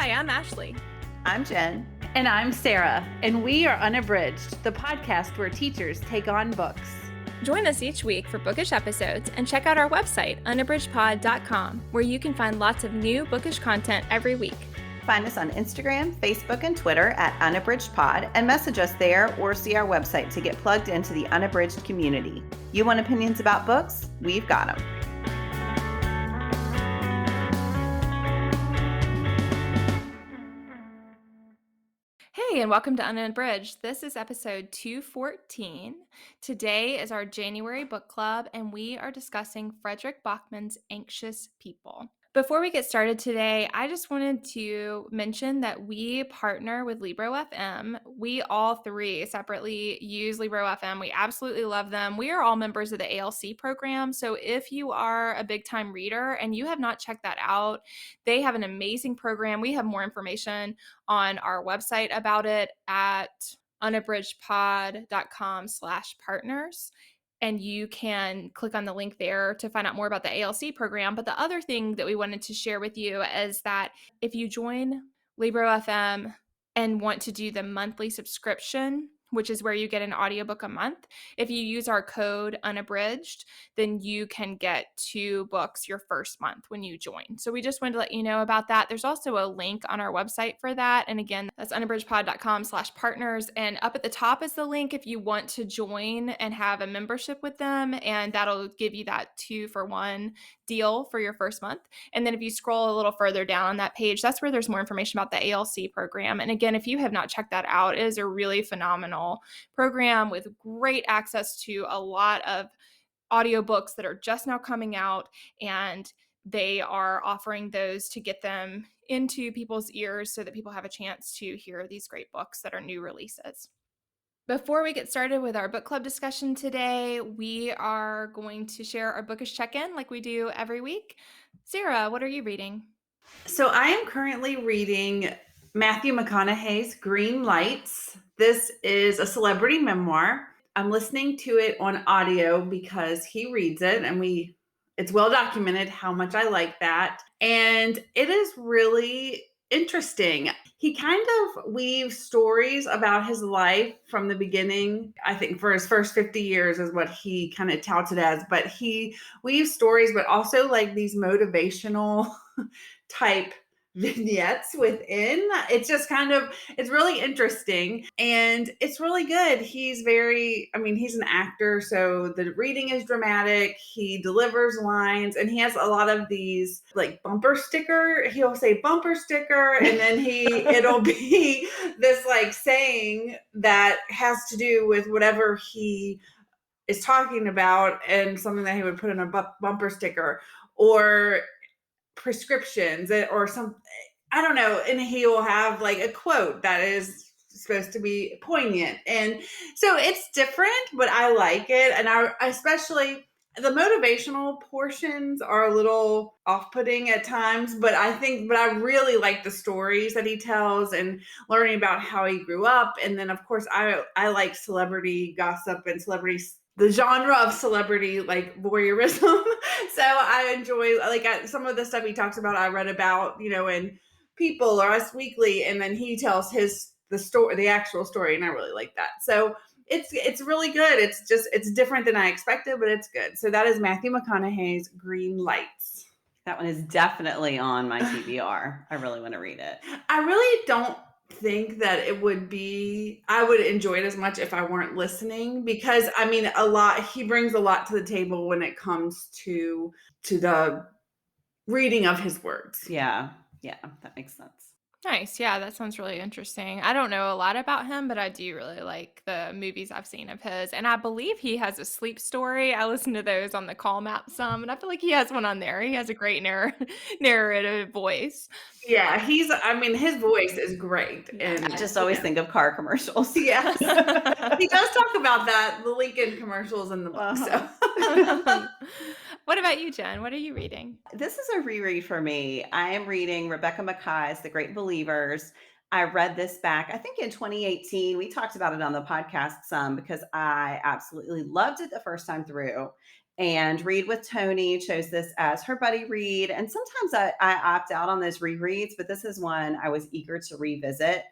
Hi, I'm Ashley. I'm Jen. And I'm Sara, and we are Unabridged, the podcast where teachers take on books. Join us each week for bookish episodes and check out our website, unabridgedpod.com, where you can find lots of new bookish content every week. Find us on Instagram, Facebook, and Twitter at Unabridged Pod and message us there or see our website to get plugged into the Unabridged community. You want opinions about books? We've got them. Hey, and welcome to Unabridged. This is episode 214. Today is our January book club, and we are discussing Fredrik Backman's Anxious People. Before we get started today, I just wanted to mention that we partner with Libro FM. We all three separately use Libro FM. We absolutely love them. We are all members of the ALC program. So if you are a big time reader and you have not checked that out, they have an amazing program. We have more information on our website about it at unabridgedpod.com/partners. And you can click on the link there to find out more about the ALC program. But the other thing that we wanted to share with you is that if you join Libro FM and want to do the monthly subscription, which is where you get an audiobook a month, if you use our code Unabridged, then you can get 2 books your first month when you join. So we just wanted to let you know about that. There's also a link on our website for that. And again, that's unabridgedpod.com/partners. And up at the top is the link if you want to join and have a membership with them. And that'll give you that 2-for-1 deal for your first month. And then if you scroll a little further down on that page, that's where there's more information about the ALC program. And again, if you have not checked that out, it is a really phenomenal program with great access to a lot of audiobooks that are just now coming out, and they are offering those to get them into people's ears so that people have a chance to hear these great books that are new releases. Before we get started with our book club discussion today, we are going to share our bookish check-in like we do every week. Sara, what are you reading? So I am currently reading Matthew McConaughey's Green Lights. This is a celebrity memoir. I'm listening to it on audio because he reads it, and it's well documented how much I like that. And it is really interesting. He kind of weaves stories about his life from the beginning. I think for his first 50 years is what he kind of touts it as, but he weaves stories, but also like these motivational type vignettes within. It's just it's really interesting and it's really good. He's an actor, so the reading is dramatic. He delivers lines and he has a lot of these like bumper sticker. He'll say bumper sticker and then it'll be this like saying that has to do with whatever he is talking about and something that he would put in a bumper sticker or prescriptions or some, I don't know. And he will have like a quote that is supposed to be poignant. And so it's different, but I like it. And I especially the motivational portions are a little off-putting at times, but I really like the stories that he tells and learning about how he grew up. And then of course I like celebrity gossip and the genre of celebrity, like voyeurism. So I enjoy some of the stuff he talks about. I read about, in People or Us Weekly, and then he tells the actual story, and I really like that. So it's really good. It's different than I expected, but it's good. So that is Matthew McConaughey's Green Lights. That one is definitely on my TBR. I really want to read it. I really don't think that I would enjoy it as much if I weren't listening, because he brings a lot to the table when it comes to the reading of his words. Yeah, that makes sense. Nice. Yeah, that sounds really interesting. I don't know a lot about him, but I do really like the movies I've seen of his. And I believe he has a sleep story. I listen to those on the Calm app some, and I feel like he has one on there. He has a great narrative voice. Yeah, his voice is great. And I just always think of car commercials. Yes. He does talk about that, the Lincoln commercials in the book. So. What about you, Jen? What are you reading? This is a reread for me. I am reading Rebecca Mackay's The Great Believers. I read this back, I think in 2018. We talked about it on the podcast some because I absolutely loved it the first time through. And Reid with Tony chose this as her buddy read. And sometimes I opt out on those rereads, but this is one I was eager to revisit.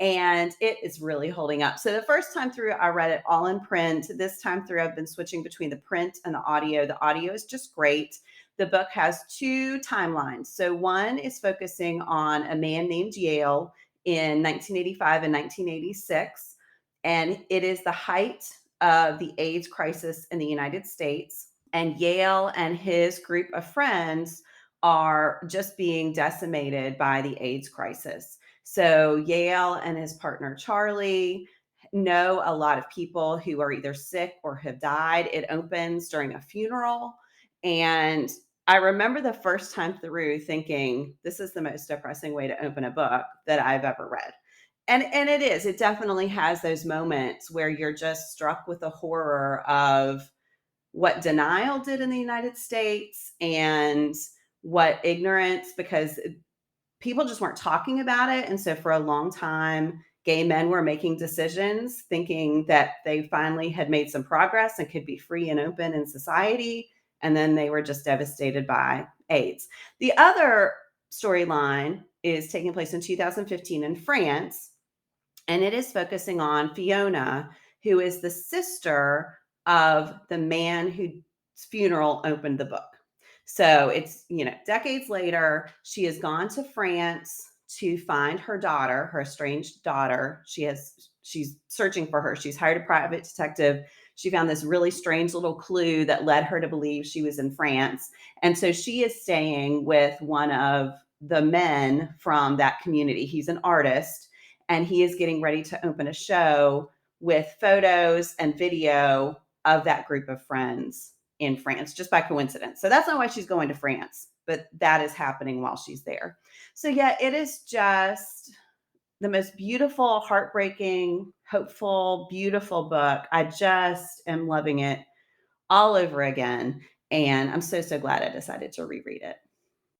And it is really holding up. So the first time through, I read it all in print. This time through, I've been switching between the print and the audio. The audio is just great. The book has two timelines. So one is focusing on a man named Yale in 1985 and 1986. And it is the height of the AIDS crisis in the United States. And Yale and his group of friends are just being decimated by the AIDS crisis. So Yale and his partner Charlie know a lot of people who are either sick or have died. It opens during a funeral. And I remember the first time through thinking, this is the most depressing way to open a book that I've ever read. And it is. It definitely has those moments where you're just struck with the horror of what denial did in the United States and what ignorance, because people just weren't talking about it. And so for a long time, gay men were making decisions thinking that they finally had made some progress and could be free and open in society. And then they were just devastated by AIDS. The other storyline is taking place in 2015 in France. And it is focusing on Fiona, who is the sister of the man whose funeral opened the book. So it's, decades later, she has gone to France to find her daughter, her estranged daughter. She's searching for her. She's hired a private detective. She found this really strange little clue that led her to believe she was in France. And so she is staying with one of the men from that community. He's an artist, and he is getting ready to open a show with photos and video of that group of friends in France, just by coincidence. So that's not why she's going to France, but that is happening while she's there. So yeah, it is just the most beautiful, heartbreaking, hopeful, beautiful book. I just am loving it all over again. And I'm so glad I decided to reread it.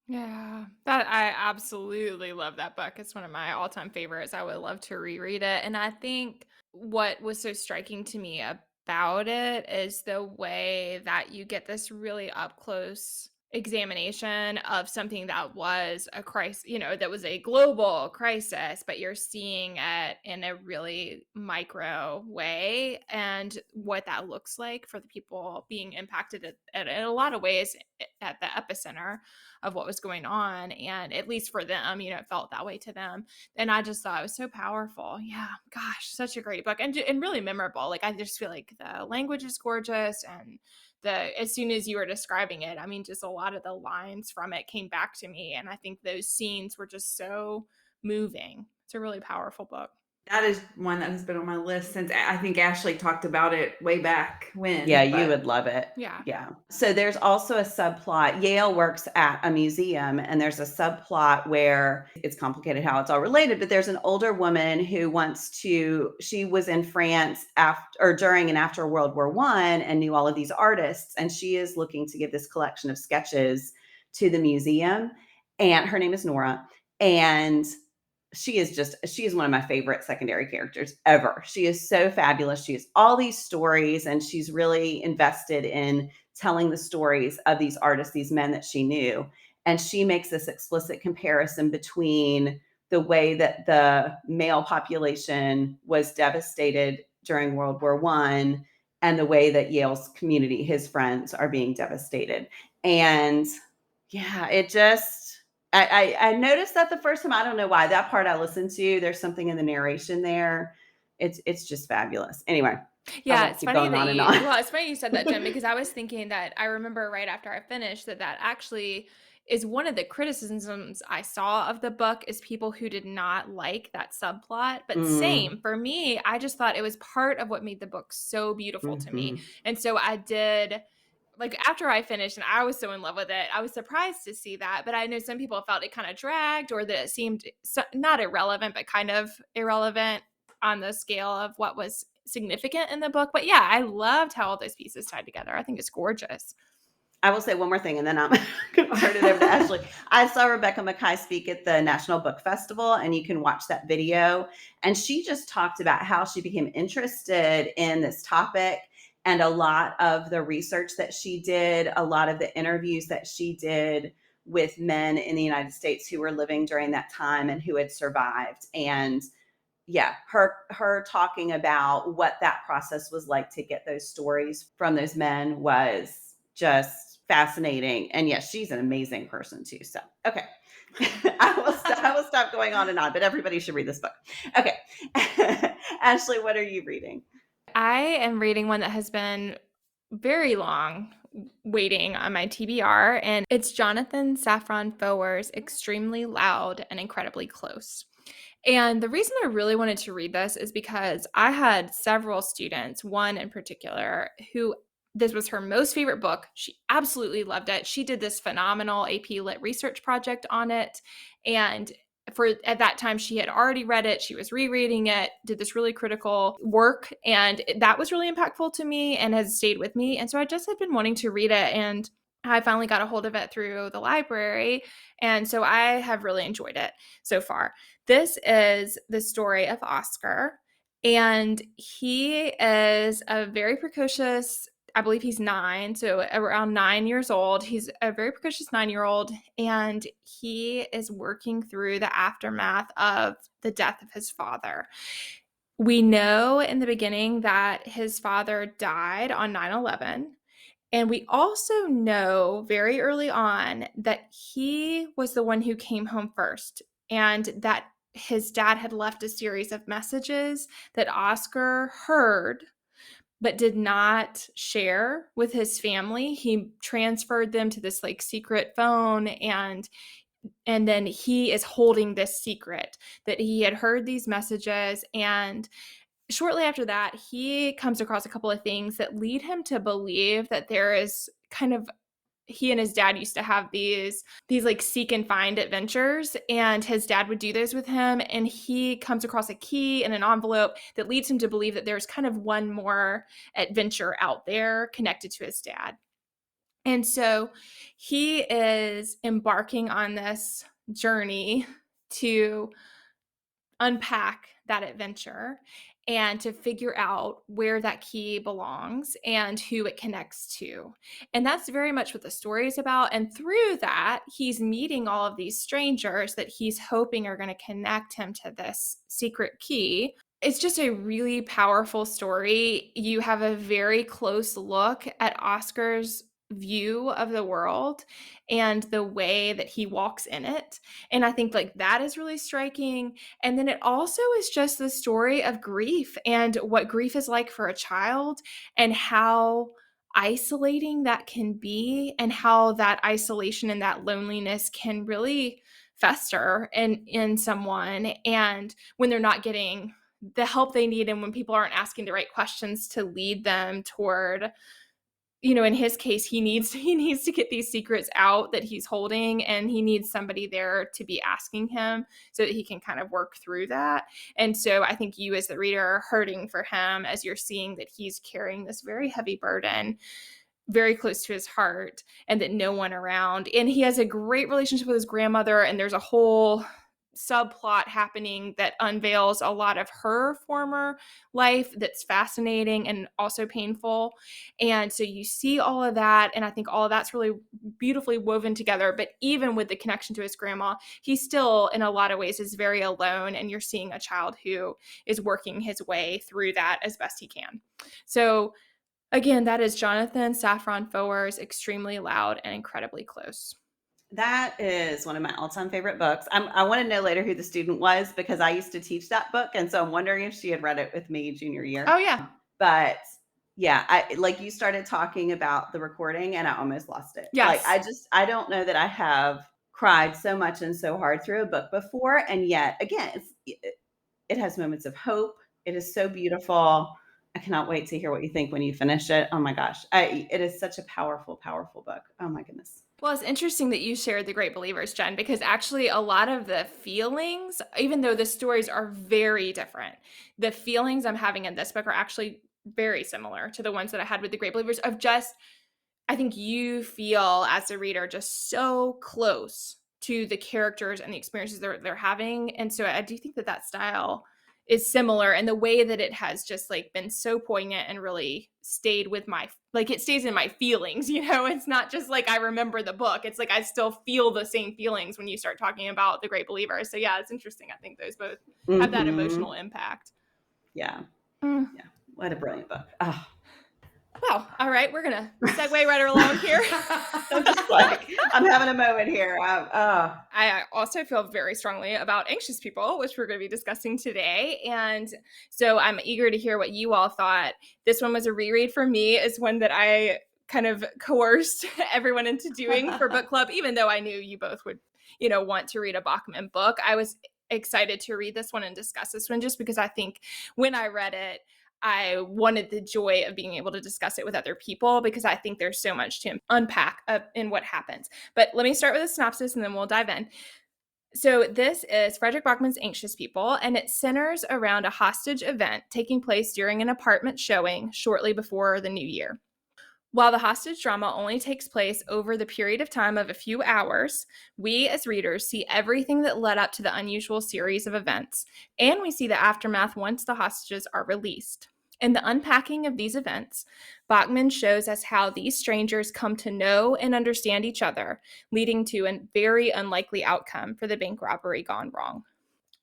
Yeah, that I absolutely love that book. It's one of my all-time favorites. I would love to reread it. And I think what was so striking to me about it is the way that you get this really up close examination of something that was a crisis, that was a global crisis, but you're seeing it in a really micro way and what that looks like for the people being impacted in a lot of ways at the epicenter of what was going on. And at least for them, it felt that way to them. And I just thought it was so powerful. Yeah, gosh, such a great book and really memorable. Like, I just feel like the language is gorgeous, and as soon as you were describing it, I mean, just a lot of the lines from it came back to me. And I think those scenes were just so moving. It's a really powerful book. That is one that has been on my list since I think Ashley talked about it way back when. Yeah, you would love it. Yeah. Yeah. So there's also a subplot. Yale works at a museum, and there's a subplot where it's complicated how it's all related, but there's an older woman who she was in France during and after World War I and knew all of these artists. And she is looking to give this collection of sketches to the museum. And her name is Nora. And she is one of my favorite secondary characters ever. She is so fabulous. She has all these stories, and she's really invested in telling the stories of these artists, these men that she knew. And she makes this explicit comparison between the way that the male population was devastated during World War I and the way that Yale's community, his friends, are being devastated. And yeah, I noticed that the first time. I don't know why. That part I listened to, there's something in the narration there. It's just fabulous. Anyway. Yeah, it's funny it's funny you said that, Jen, because I was thinking that I remember right after I finished that actually is one of the criticisms I saw of the book is people who did not like that subplot. But same for me, I just thought it was part of what made the book so beautiful to me. And so I did, like, after I finished and I was so in love with it, I was surprised to see that. But I know some people felt it kind of dragged, or that it seemed not irrelevant, but kind of irrelevant on the scale of what was significant in the book. But yeah, I loved how all those pieces tied together. I think it's gorgeous. I will say one more thing, and then I'm going to turn it over to Ashley. I saw Rebecca Mackay speak at the National Book Festival, and you can watch that video. And she just talked about how she became interested in this topic And a lot of the research that she did, a lot of the interviews that she did with men in the United States who were living during that time and who had survived. And yeah, her talking about what that process was like to get those stories from those men was just fascinating. And yes, she's an amazing person too. So, okay. I will stop going on and on, but everybody should read this book. Okay. Ashley, what are you reading? I am reading one that has been very long waiting on my TBR, and it's Jonathan Safran Foer's Extremely Loud and Incredibly Close. And the reason I really wanted to read this is because I had several students, one in particular, who this was her most favorite book. She absolutely loved it. She did this phenomenal AP Lit research project on it. And at that time, she had already read it. She was rereading it, did this really critical work. And that was really impactful to me and has stayed with me. And so I just had been wanting to read it. And I finally got a hold of it through the library. And so I have really enjoyed it so far. This is the story of Oscar, and he is a very precocious, I believe he's 9, so around 9 years old. He's a very precocious 9-year-old, and he is working through the aftermath of the death of his father. We know in the beginning that his father died on 9/11. And we also know very early on that he was the one who came home first, and that his dad had left a series of messages that Oscar heard but did not share with his family. He transferred them to this like secret phone, and then he is holding this secret that he had heard these messages. And shortly after that, he comes across a couple of things that lead him to believe that there is kind of, he and his dad used to have these like seek and find adventures, and his dad would do those with him, and he comes across a key in an envelope that leads him to believe that there's kind of one more adventure out there connected to his dad. And so he is embarking on this journey to unpack that adventure and to figure out where that key belongs and who it connects to. And that's very much what the story is about. And through that, he's meeting all of these strangers that he's hoping are going to connect him to this secret key. It's just a really powerful story. You have a very close look at Oscar's view of the world and the way that he walks in it. And I think like that is really striking. And then it also is just the story of grief and what grief is like for a child, and how isolating that can be, and how that isolation and that loneliness can really fester in someone, and when they're not getting the help they need, and when people aren't asking the right questions to lead them toward, in his case, he needs to get these secrets out that he's holding, and he needs somebody there to be asking him so that he can kind of work through that. And so I think you as the reader are hurting for him as you're seeing that he's carrying this very heavy burden very close to his heart, and that no one around. And he has a great relationship with his grandmother, and there's a whole subplot happening that unveils a lot of her former life that's fascinating and also painful. And so you see all of that, and I think all of that's really beautifully woven together. But even with the connection to his grandma, he still in a lot of ways is very alone, and you're seeing a child who is working his way through that as best he can. So again, that is Jonathan Safran Foer's Extremely Loud and Incredibly Close. That is one of my all-time favorite books. I want to know later who the student was, because I used to teach that book, and so I'm wondering if she had read it with me junior year. Oh, yeah. But yeah, I like you started talking about the recording, and I almost lost it. Yes. Like I don't know that I have cried so much and so hard through a book before, and yet again, it has moments of hope. It is so beautiful. I cannot wait to hear what you think when you finish it. Oh my gosh, it is such a powerful, powerful book. Oh my goodness. Well, it's interesting that you shared The Great Believers, Jen, because actually a lot of the feelings, even though the stories are very different, the feelings I'm having in this book are actually very similar to the ones that I had with The Great Believers, of just, I think you feel as a reader just so close to the characters and the experiences they're having. And so I do think that style is similar, and the way that it has just like been so poignant and really stayed with my, like, it stays in my feelings, you know. It's not just like I remember the book, it's like I still feel the same feelings when you start talking about The Great Believer. So yeah, it's interesting. I think those both have that emotional impact. Yeah. Yeah, What a brilliant book. Oh. Well, all right, we're gonna segue right along here. I'm just like, I'm having a moment here. I also feel very strongly about Anxious People, which we're going to be discussing today. And so I'm eager to hear what you all thought. This one was a reread for me. It's one that I kind of coerced everyone into doing for book club, even though I knew you both would, want to read a Backman book. I was excited to read this one and discuss this one just because I think when I read it, I wanted the joy of being able to discuss it with other people, because I think there's so much to unpack in what happens. But let me start with a synopsis and then we'll dive in. So this is Fredrik Backman's Anxious People, and it centers around a hostage event taking place during an apartment showing shortly before the new year. While the hostage drama only takes place over the period of time of a few hours, we as readers see everything that led up to the unusual series of events, and we see the aftermath once the hostages are released. In the unpacking of these events, Backman shows us how these strangers come to know and understand each other, leading to a very unlikely outcome for the bank robbery gone wrong.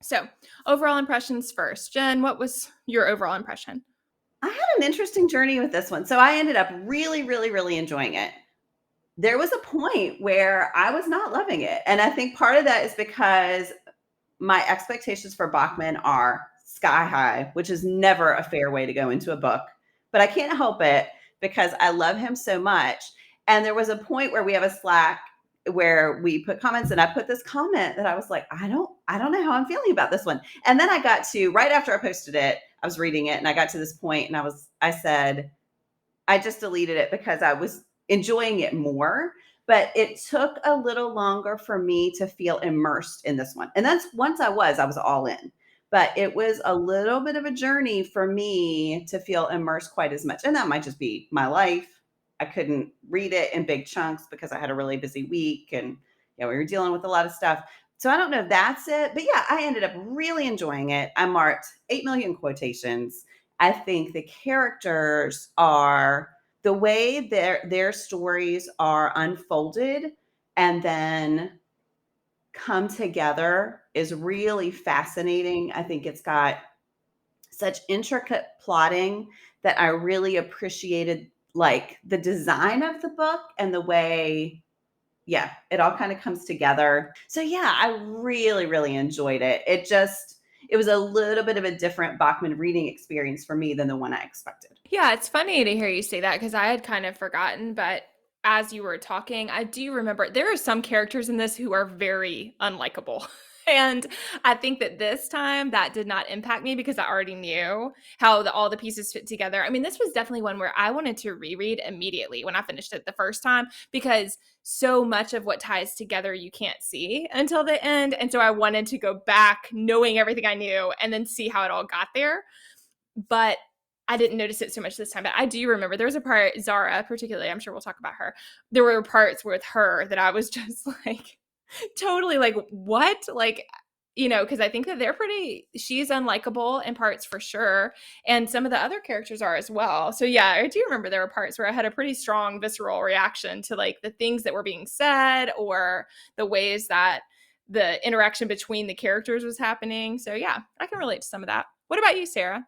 So, overall impressions first. Jen, what was your overall impression? I had an interesting journey with this one. So I ended up really, really, really enjoying it. There was a point where I was not loving it. And I think part of that is because my expectations for Backman are sky high, which is never a fair way to go into a book. But I can't help it because I love him so much. And there was a point where we have a Slack where we put comments, and I put this comment that I was like, I don't know how I'm feeling about this one. And then I got to, right after I posted it, I was reading it and I got to this point and I said, I just deleted it because I was enjoying it more, but it took a little longer for me to feel immersed in this one. And that's once I was all in. But it was a little bit of a journey for me to feel immersed quite as much. And that might just be my life. I couldn't read it in big chunks because I had a really busy week and we were dealing with a lot of stuff. So I don't know if that's it, but yeah, I ended up really enjoying it. I marked 8 million quotations. I think the characters are, the way their stories are unfolded and then come together is really fascinating. I think it's got such intricate plotting that I really appreciated, like the design of the book and the way, it all kind of comes together. So yeah, I really, really enjoyed it. It was a little bit of a different Backman reading experience for me than the one I expected. Yeah, it's funny to hear you say that because I had kind of forgotten, but as you were talking, I do remember there are some characters in this who are very unlikable. And I think that this time that did not impact me because I already knew how all the pieces fit together. I mean, this was definitely one where I wanted to reread immediately when I finished it the first time, because so much of what ties together you can't see until the end. And so I wanted to go back knowing everything I knew and then see how it all got there. But I didn't notice it so much this time, but I do remember there was a part, Sara particularly, I'm sure we'll talk about her. There were parts with her that I was just like, totally like, what? Like, because I think that she's unlikable in parts for sure. And some of the other characters are as well. So yeah, I do remember there were parts where I had a pretty strong visceral reaction to like the things that were being said or the ways that the interaction between the characters was happening. So yeah, I can relate to some of that. What about you, Sara?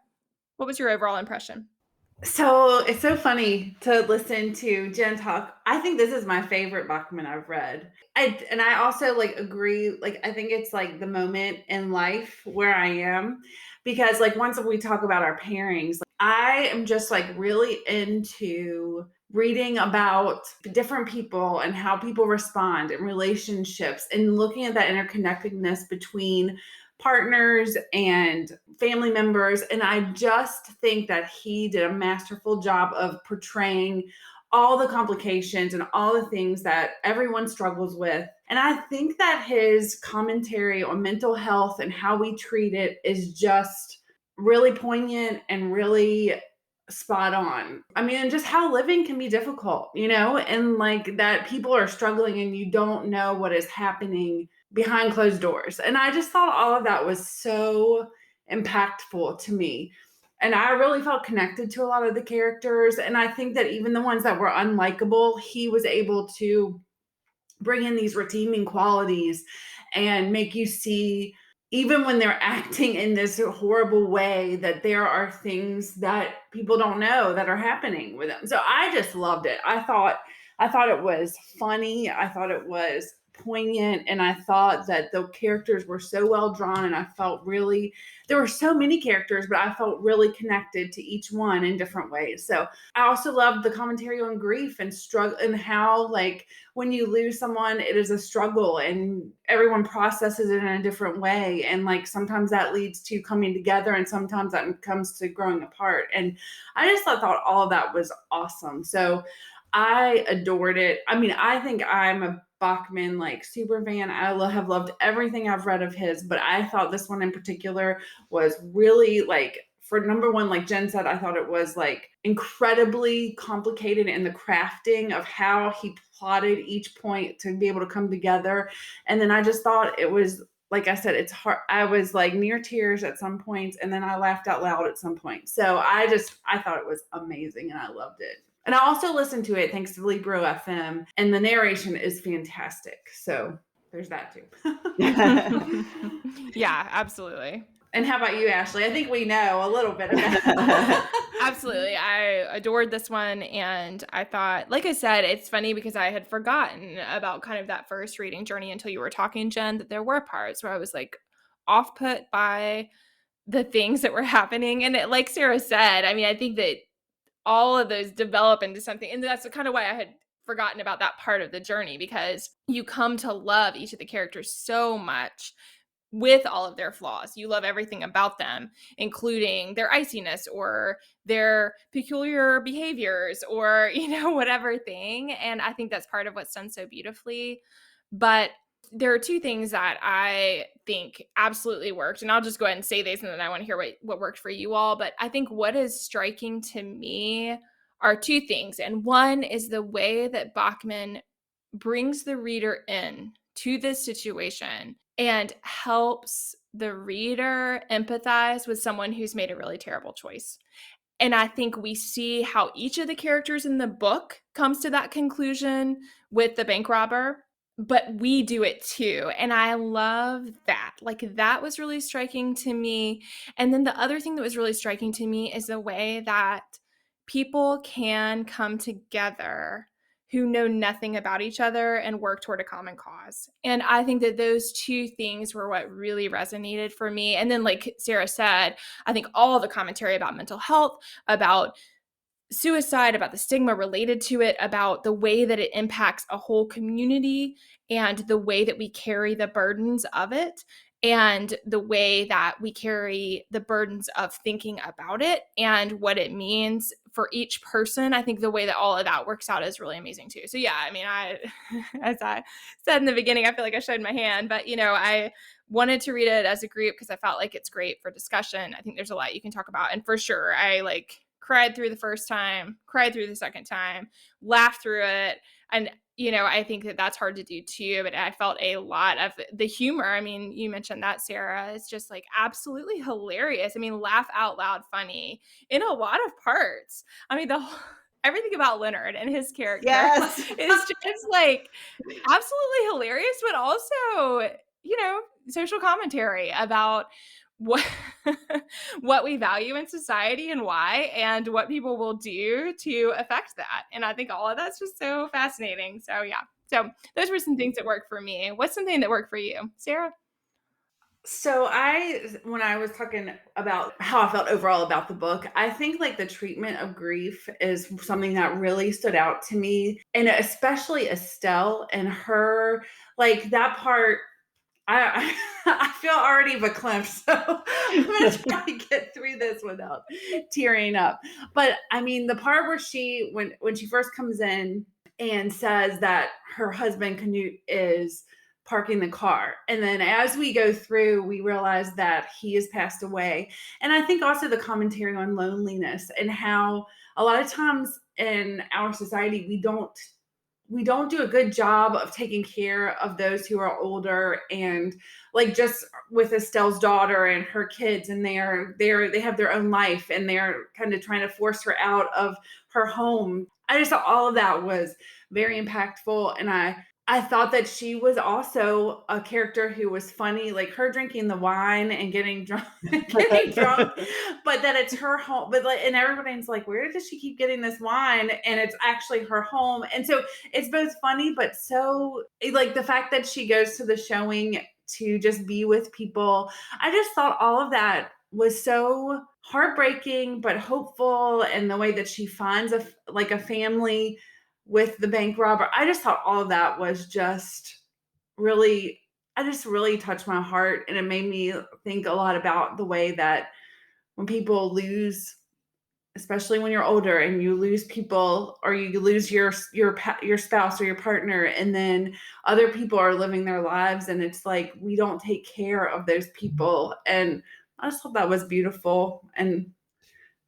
What was your overall impression? So it's so funny to listen to Jen talk. I think this is my favorite Backman I've read. I also like agree. Like I think it's like the moment in life where I am, because like once we talk about our pairings, like, I am just like really into reading about different people and how people respond in relationships and looking at that interconnectedness between partners and family members. And I just think that he did a masterful job of portraying all the complications and all the things that everyone struggles with. And I think that his commentary on mental health and how we treat it is just really poignant and really spot on. I mean, and just how living can be difficult, and like that people are struggling and you don't know what is happening behind closed doors. And I just thought all of that was so impactful to me. And I really felt connected to a lot of the characters. And I think that even the ones that were unlikable, he was able to bring in these redeeming qualities and make you see, even when they're acting in this horrible way, that there are things that people don't know that are happening with them. So I just loved it. I thought it was funny. I thought it was poignant, and I thought that the characters were so well drawn, and I felt really, there were so many characters, but I felt really connected to each one in different ways. So I also loved the commentary on grief and struggle, and how, like, when you lose someone, it is a struggle and everyone processes it in a different way. And like, sometimes that leads to coming together, and sometimes that comes to growing apart. And I just thought all of that was awesome. So I adored it. I mean, I think I'm a Bachman like super fan. I have loved everything I've read of his, but I thought this one in particular was really, like, for number one, like Jen said, I thought it was like incredibly complicated in the crafting of how he plotted each point to be able to come together. And then I just thought it was, like I said, it's hard. I was like near tears at some points, and then I laughed out loud at some point. So I thought it was amazing, and I loved it. And I also listened to it thanks to Libro FM, and the narration is fantastic. So there's that too. Yeah, absolutely. And how about you, Ashley? I think we know a little bit about Absolutely. I adored this one. And I thought, like I said, it's funny because I had forgotten about kind of that first reading journey until you were talking, Jen, that there were parts where I was like off put by the things that were happening. And it, like Sara said, I mean, I think that all of those develop into something. And that's kind of why I had forgotten about that part of the journey, because you come to love each of the characters so much with all of their flaws. You love everything about them, including their iciness or their peculiar behaviors or, whatever thing. And I think that's part of what's done so beautifully. But there are two things that I think absolutely worked. And I'll just go ahead and say these, and then I want to hear what worked for you all. But I think what is striking to me are two things. And one is the way that Bachman brings the reader in to this situation and helps the reader empathize with someone who's made a really terrible choice. And I think we see how each of the characters in the book comes to that conclusion with the bank robber, but we do it too. And I love that. Like, that was really striking to me. And then the other thing that was really striking to me is the way that people can come together who know nothing about each other and work toward a common cause. And I think that those two things were what really resonated for me. And then, like Sara said, I think all the commentary about mental health, about suicide, about the stigma related to it, about the way that it impacts a whole community and the way that we carry the burdens of it, and the way that we carry the burdens of thinking about it and what it means for each person. I think the way that all of that works out is really amazing too. So yeah, I mean, as I said in the beginning, I feel like I showed my hand, but I wanted to read it as a group because I felt like it's great for discussion. I think there's a lot you can talk about. And for sure, I cried through the first time, cried through the second time, laughed through it. And, I think that that's hard to do too, but I felt a lot of the humor. I mean, you mentioned that, Sara. It's just absolutely hilarious. I mean, laugh out loud funny in a lot of parts. I mean, everything about Leonard and his character Yes. is just absolutely hilarious, but also, social commentary about what what we value in society and why, and what people will do to affect that. And I think all of that's just so fascinating. So yeah. So those were some things that worked for me. What's something that worked for you, Sara? So when I was talking about how I felt overall about the book, I think the treatment of grief is something that really stood out to me. And especially Estelle and her, that part, I feel already verklempt, so I'm going to try to get through this without tearing up. But I mean, the part where when she first comes in and says that her husband Canute is parking the car, and then as we go through, we realize that he has passed away. And I think also the commentary on loneliness and how a lot of times in our society we we don't do a good job of taking care of those who are older, and like just with Estelle's daughter and her kids, and they have their own life, and they're kind of trying to force her out of her home. I just thought all of that was very impactful, and I thought that she was also a character who was funny, like her drinking the wine and getting drunk, but that it's her home. But like, and everybody's like, where does she keep getting this wine? And it's actually her home. And so it's both funny, but so like the fact that she goes to the showing to just be with people. I just thought all of that was so heartbreaking, but hopeful. And the way that she finds a family with the bank robber. I just thought all of that was just really, I just really touched my heart. And it made me think a lot about the way that when people lose, especially when you're older and you lose people, or you lose your spouse or your partner, and then other people are living their lives, and it's like we don't take care of those people. And I just thought that was beautiful and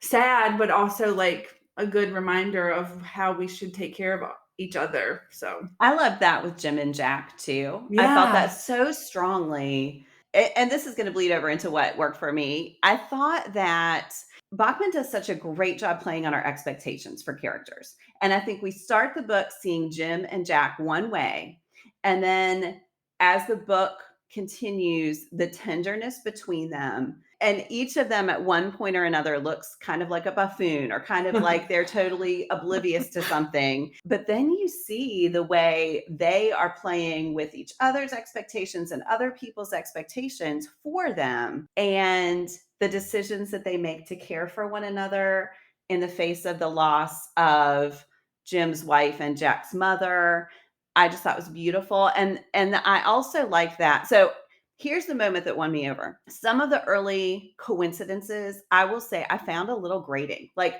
sad, but also like a good reminder of how we should take care of each other. So I love that with Jim and Jack too. I felt that so strongly. And this is going to bleed over into what worked for me. I thought that Bachman does such a great job playing on our expectations for characters. And I think we start the book seeing Jim and Jack one way. And then as the book continues, the tenderness between them, and each of them at one point or another looks kind of like a buffoon, or kind of like they're totally oblivious to something. But then you see the way they are playing with each other's expectations and other people's expectations for them, and the decisions that they make to care for one another in the face of the loss of Jim's wife and Jack's mother. I just thought was beautiful. And I also like that. So here's the moment that won me over. Some of the early coincidences, I will say, I found a little grating. Like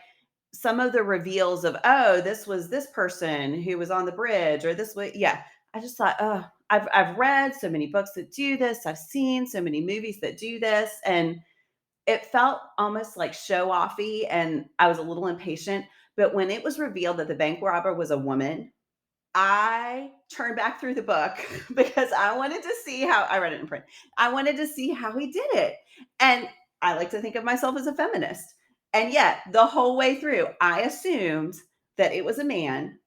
some of the reveals of, oh, this was this person who was on the bridge, or this way. Yeah. I just thought, oh, I've read so many books that do this. I've seen so many movies that do this. And it felt almost like show offy. And I was a little impatient. But when it was revealed that the bank robber was a woman, I turned back through the book because I wanted to see how I read it in print. I wanted to see how he did it. And I like to think of myself as a feminist. And yet, the whole way through, I assumed that it was a man.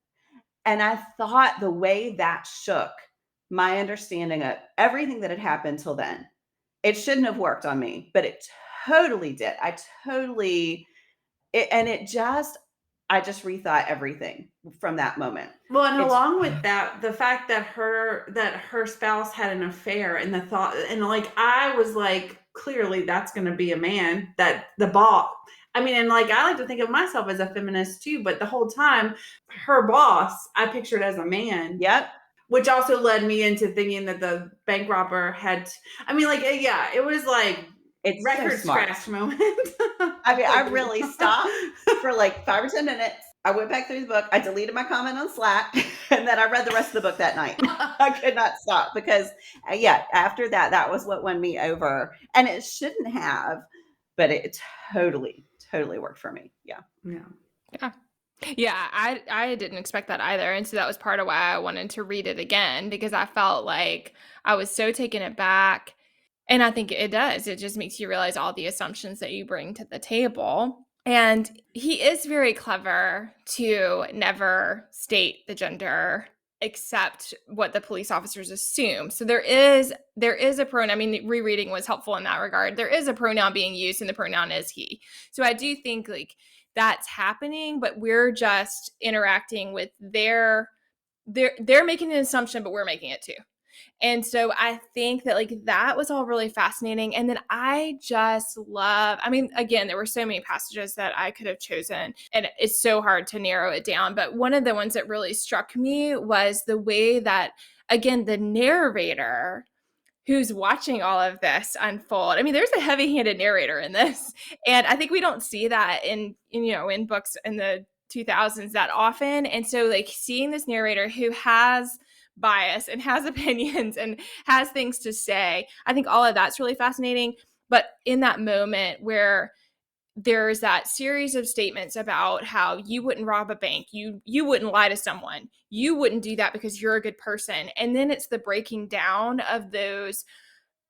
And I thought the way that shook my understanding of everything that had happened till then, it shouldn't have worked on me, but it totally did. I just rethought everything from that moment. Well, and along with that, the fact that her spouse had an affair, and the thought, and like I was like, clearly that's going to be a man, that the boss. I mean, and like I like to think of myself as a feminist too, but the whole time, her boss, I pictured as a man. Yep. Which also led me into thinking that the bank robber had. I mean, like, yeah, it was like it's record scratch moment. I mean, I really stopped for like 5 or 10 minutes. I went back through the book. I deleted my comment on Slack, and then I read the rest of the book that night. I could not stop because, after that was what won me over. And it shouldn't have, but it totally worked for me. Yeah. Yeah, I didn't expect that either. And so that was part of why I wanted to read it again, because I felt like I was so taken aback. And I think it does. It just makes you realize all the assumptions that you bring to the table. And he is very clever to never state the gender except what the police officers assume. So there is a pronoun. I mean, rereading was helpful in that regard. There is a pronoun being used, and the pronoun is he. So I do think like that's happening, but we're just interacting with they're making an assumption, but we're making it too. And so I think that like that was all really fascinating. And then I just love, I mean, again, there were so many passages that I could have chosen, and it's so hard to narrow it down. But one of the ones that really struck me was the way that, again, the narrator who's watching all of this unfold. I mean, there's a heavy-handed narrator in this. And I think we don't see that in books in the 2000s that often. And so like seeing this narrator who has bias and has opinions and has things to say, I think all of that's really fascinating. But in that moment where there's that series of statements about how you wouldn't rob a bank, you wouldn't lie to someone, you wouldn't do that because you're a good person. And then it's the breaking down of those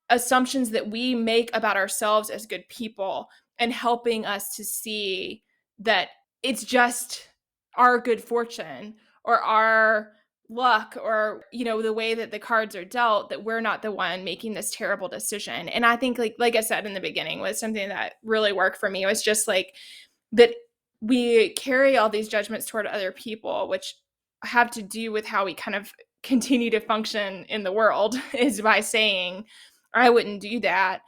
assumptions that we make about ourselves as good people and helping us to see that it's just our good fortune or our luck or, you know, the way that the cards are dealt, that we're not the one making this terrible decision. And I think like I said in the beginning, was something that really worked for me. It was just like that we carry all these judgments toward other people, which have to do with how we kind of continue to function in the world, is by saying, I wouldn't do that.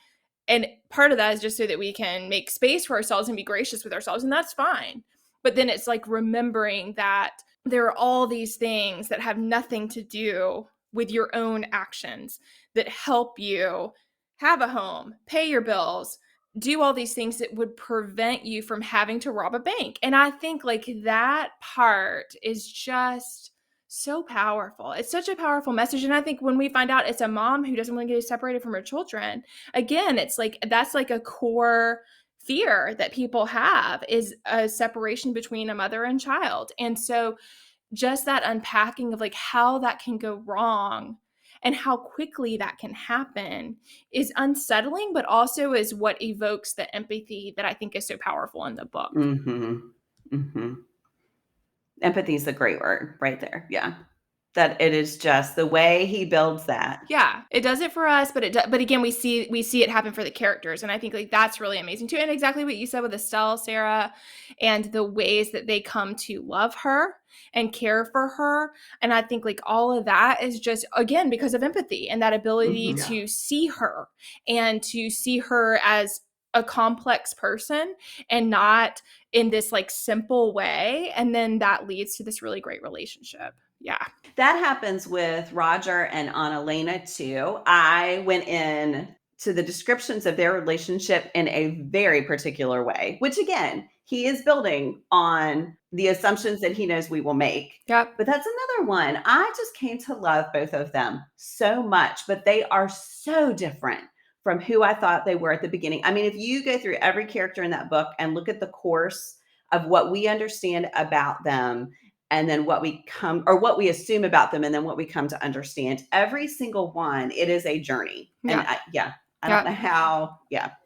And part of that is just so that we can make space for ourselves and be gracious with ourselves. And that's fine. But then it's like remembering that there are all these things that have nothing to do with your own actions that help you have a home, pay your bills, do all these things that would prevent you from having to rob a bank. And I think like that part is just so powerful. It's such a powerful message. And I think when we find out it's a mom who doesn't want to get separated from her children, again, it's like that's like a core fear that people have, is a separation between a mother and child. And so just that unpacking of like how that can go wrong and how quickly that can happen is unsettling, but also is what evokes the empathy that I think is so powerful in the book. Empathy is a great word right there. Yeah. That it is just the way he builds that. Yeah, it does it for us, but but again, we see it happen for the characters, and I think like that's really amazing too. And exactly what you said with Estelle, Sara, and the ways that they come to love her and care for her, and I think like all of that is just again because of empathy and that ability to see her and to see her as a complex person and not in this like simple way, and then that leads to this really great relationship. Yeah. That happens with Roger and Annalena too. I went in to the descriptions of their relationship in a very particular way, which again, he is building on the assumptions that he knows we will make. Yep. But that's another one. I just came to love both of them so much, but they are so different from who I thought they were at the beginning. I mean, if you go through every character in that book and look at the course of what we understand about them, and then what we assume about them, and then what we come to understand, every single one, it is a journey. And I don't know how,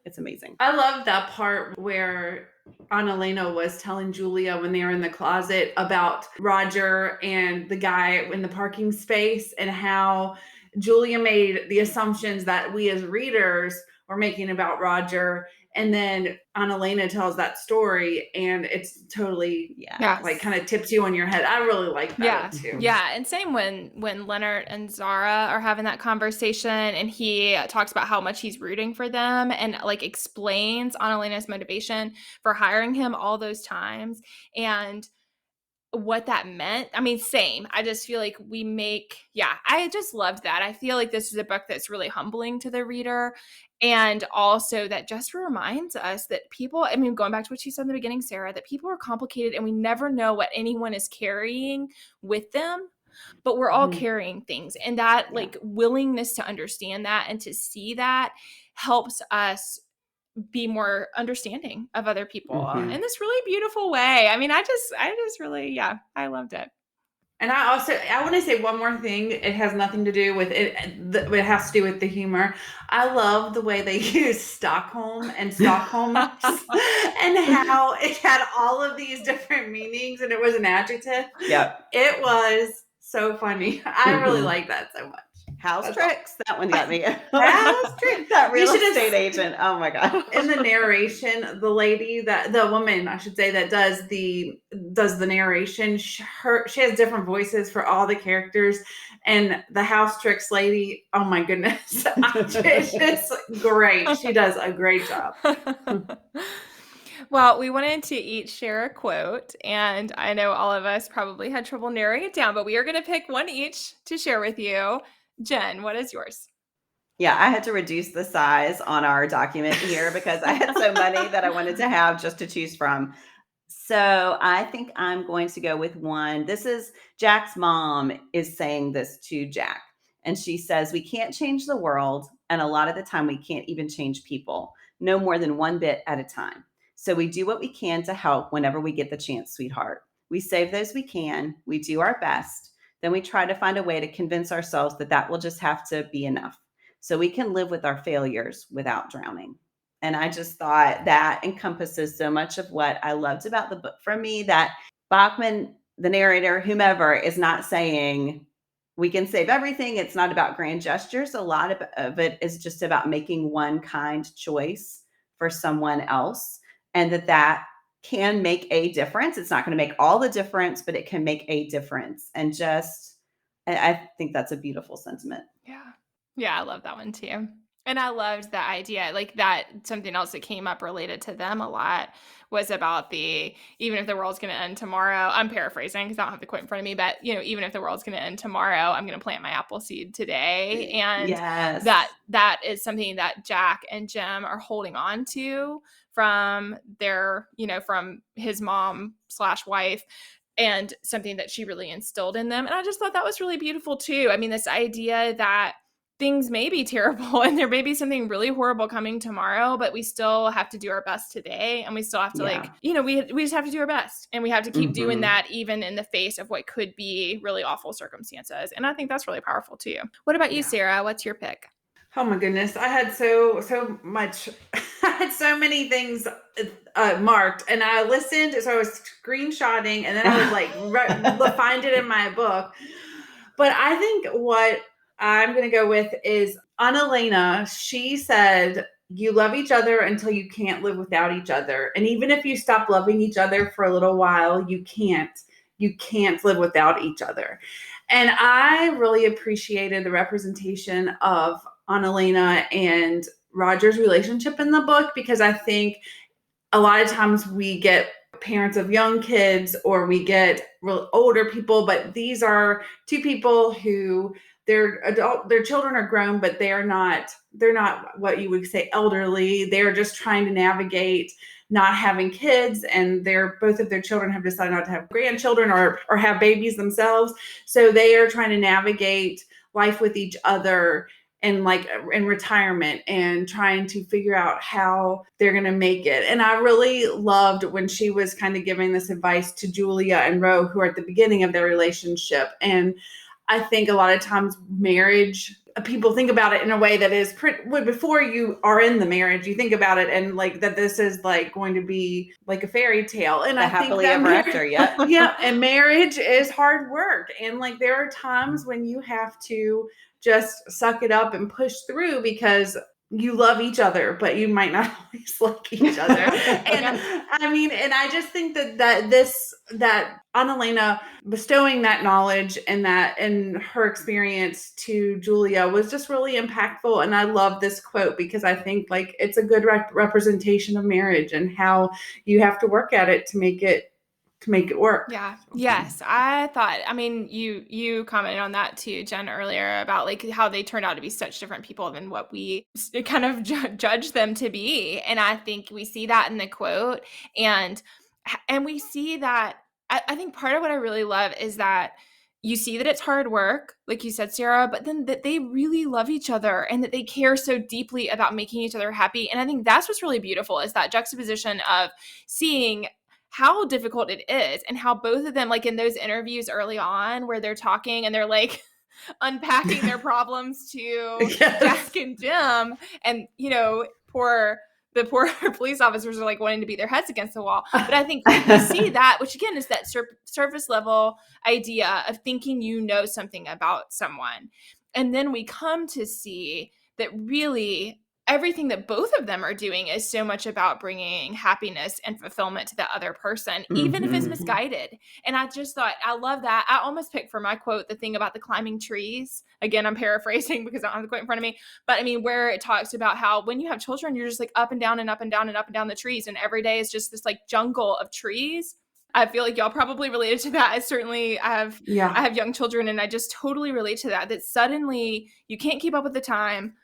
it's amazing. I love that part where Annalena was telling Julia when they were in the closet about Roger and the guy in the parking space, and how Julia made the assumptions that we as readers were making about Roger. And then Annalena tells that story, and it's totally like kind of tips you on your head. I really like that too. Yeah, and same when Leonard and Sara are having that conversation, and he talks about how much he's rooting for them, and like explains Annalena's motivation for hiring him all those times and what that meant. I mean, same. I just feel like I just loved that. I feel like this is a book that's really humbling to the reader. And also that just reminds us that people, I mean, going back to what you said in the beginning, Sara, that people are complicated and we never know what anyone is carrying with them, but we're all carrying things. And that like willingness to understand that and to see that helps us be more understanding of other people in this really beautiful way. I mean, I just really, I loved it. And I want to say one more thing. It has nothing to do with it. It has to do with the humor. I love the way they use Stockholm and Stockholm and how it had all of these different meanings, and it was an adjective. Yep. It was so funny. I really like that so much. House tricks. That one got me. House tricks. That real estate agent. Oh my God. In the narration, the woman, I should say, that does the narration, she has different voices for all the characters. And the house tricks lady, oh my goodness. It's just great. She does a great job. Well, we wanted to each share a quote, and I know all of us probably had trouble narrowing it down, but we are going to pick one each to share with you. Jen, what is yours? Yeah, I had to reduce the size on our document here because I had so many that I wanted to have just to choose from. So I think I'm going to go with one. This is Jack's mom is saying this to Jack. And she says, we can't change the world. And a lot of the time we can't even change people, no more than one bit at a time. So we do what we can to help whenever we get the chance, sweetheart. We save those we can. We do our best. Then we try to find a way to convince ourselves that that will just have to be enough so we can live with our failures without drowning. And I just thought that encompasses so much of what I loved about the book for me, that Backman, the narrator, whomever, is not saying we can save everything. It's not about grand gestures. A lot of it is just about making one kind choice for someone else, and that can make a difference. It's not going to make all the difference, but it can make a difference. And just, I think that's a beautiful sentiment. Yeah. Yeah, I love that one too. And I loved the idea, like that something else that came up related to them a lot was about even if the world's going to end tomorrow, I'm paraphrasing because I don't have the quote in front of me, but even if the world's going to end tomorrow, I'm going to plant my apple seed today. And yes, that is something that Jack and Jim are holding on to from their, from his mom/wife, and something that she really instilled in them. And I just thought that was really beautiful too. I mean, this idea that things may be terrible and there may be something really horrible coming tomorrow, but we still have to do our best today. And we still have to we just have to do our best, and we have to keep doing that even in the face of what could be really awful circumstances. And I think that's really powerful too. What about you, Sarah? What's your pick? Oh my goodness. I had so much, I had so many things marked, and I listened. So I was screenshotting, and then I would find it in my book. But I think what I'm going to go with is Annalena. She said, you love each other until you can't live without each other. And even if you stop loving each other for a little while, you can't live without each other. And I really appreciated the representation of Annalena and Roger's relationship in the book, because I think a lot of times we get parents of young kids or we get real older people, but these are two people who their children are grown, but they're not what you would say elderly. They're just trying to navigate not having kids, and both of their children have decided not to have grandchildren or have babies themselves. So they are trying to navigate life with each other and in retirement, and trying to figure out how they're going to make it. And I really loved when she was kind of giving this advice to Julia and Ro, who are at the beginning of their relationship. And I think a lot of times marriage, people think about it in a way that is before you are in the marriage, you think about it and that this is going to be like a fairy tale. And I happily think ever after, yeah. And marriage is hard work. And there are times when you have to just suck it up and push through, because you love each other, but you might not always like each other. And I mean, and I just think that Annalena bestowing that knowledge and her experience to Julia was just really impactful. And I love this quote because I think it's a good representation of marriage and how you have to work at it to make it work. Yeah. Yes. I thought, I mean, you commented on that too, Jen, earlier about how they turned out to be such different people than what we kind of judge them to be. And I think we see that in the quote, and we see that, I think part of what I really love is that you see that it's hard work, like you said, Sarah, but then that they really love each other and that they care so deeply about making each other happy. And I think that's what's really beautiful, is that juxtaposition of seeing how difficult it is and how both of them, in those interviews early on where they're talking and they're unpacking their problems to Yes. Jack and Jim, and the poor police officers are wanting to beat their heads against the wall. But I think you see that, which again is that surface level idea of thinking something about someone. And then we come to see that really everything that both of them are doing is so much about bringing happiness and fulfillment to the other person, even if it's misguided. And I just thought, I love that. I almost picked for my quote the thing about the climbing trees. Again, I'm paraphrasing because I don't have the quote in front of me. But I mean, where it talks about how when you have children, you're just up and down and up and down and up and down the trees. And every day is just this jungle of trees. I feel like y'all probably related to that. I have young children, and I just totally relate to that suddenly you can't keep up with the time.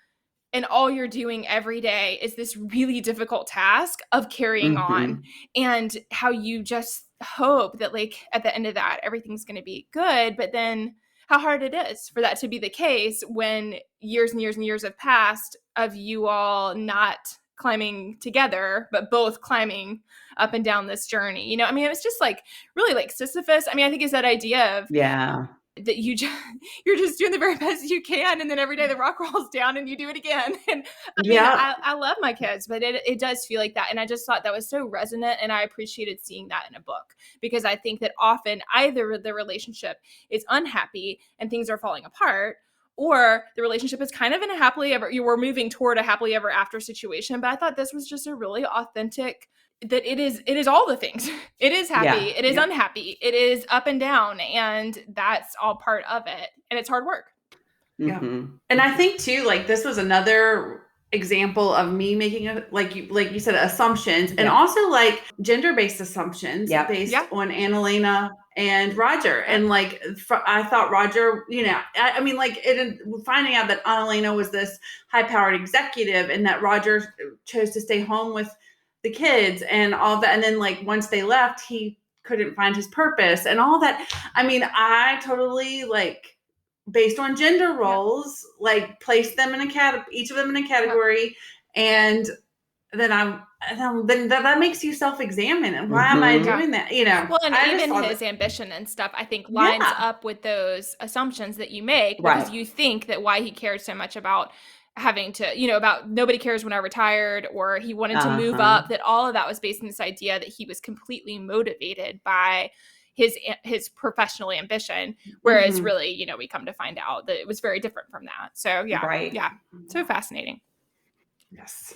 And all you're doing every day is this really difficult task of carrying on, and how you just hope that at the end of that, everything's going to be good. But then how hard it is for that to be the case when years and years and years have passed of you all not climbing together, but both climbing up and down this journey. You know, I mean, it was just like really like Sisyphus. I mean, I think it's that idea of that you're just doing the very best you can, and then every day the rock rolls down and you do it again. And I mean, I love my kids, but it does feel like that. And I just thought that was so resonant, and I appreciated seeing that in a book, because I think that often either the relationship is unhappy and things are falling apart, or the relationship is kind of in a happily ever, you were moving toward a happily ever after situation. But I thought this was just a really authentic, that it is all the things. It is happy, it is unhappy, it is up and down, and that's all part of it. And it's hard work. Yeah. And I think too, like this was another example of me making like you said, assumptions, and also like gender-based assumptions based on Annalena and Roger. And like I thought Roger, you know, I mean, like finding out that Annalena was this high-powered executive and that Roger chose to stay home with the kids and all that, and then like once they left, he couldn't find his purpose and all that. I mean, I totally like, based on gender roles, like place them in each of them in a category, and then then that makes you self-examine. And why am I doing that? You know, well, and even his ambition and stuff, I think lines up with those assumptions that you make, because you think that why he cared so much about having to, you know, about nobody cares when I retired, or he wanted to move up, that all of that was based on this idea that he was completely motivated by his professional ambition, whereas really, you know, we come to find out that it was very different from that. So so fascinating. Yes.